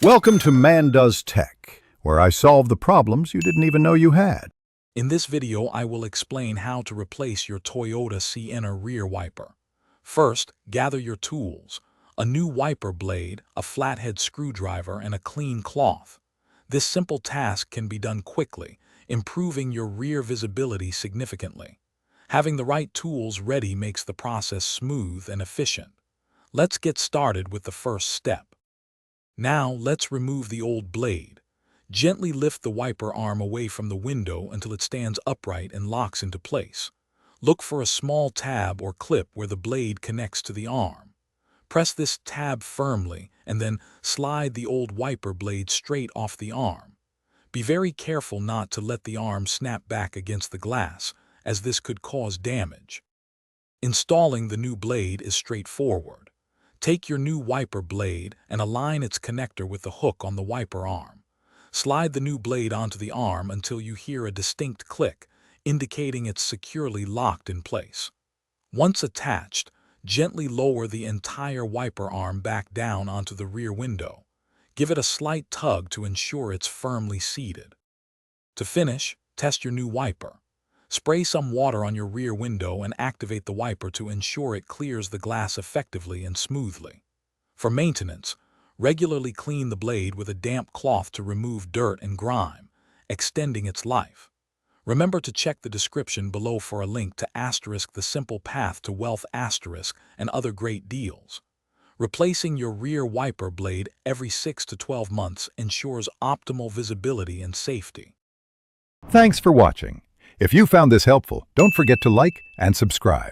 Welcome to Man Does Tech, where I solve the problems you didn't even know you had. In this video, I will explain how to replace your Toyota Sienna rear wiper. First, gather your tools: a new wiper blade, a flathead screwdriver, and a clean cloth. This simple task can be done quickly, improving your rear visibility significantly. Having the right tools ready makes the process smooth and efficient. Let's get started with the first step. Now, let's remove the old blade. Gently lift the wiper arm away from the window until it stands upright and locks into place. Look for a small tab or clip where the blade connects to the arm. Press this tab firmly and then slide the old wiper blade straight off the arm. Be very careful not to let the arm snap back against the glass, as this could cause damage. Installing the new blade is straightforward. Take your new wiper blade and align its connector with the hook on the wiper arm. Slide the new blade onto the arm until you hear a distinct click, indicating it's securely locked in place. Once attached, gently lower the entire wiper arm back down onto the rear window. Give it a slight tug to ensure it's firmly seated. To finish, test your new wiper. Spray some water on your rear window and activate the wiper to ensure it clears the glass effectively and smoothly. For maintenance, regularly clean the blade with a damp cloth to remove dirt and grime, extending its life. Remember to check the description below for a link to *The Simple Path to Wealth* and other great deals. Replacing your rear wiper blade every 6 to 12 months ensures optimal visibility and safety. Thanks for watching. If you found this helpful, don't forget to like and subscribe.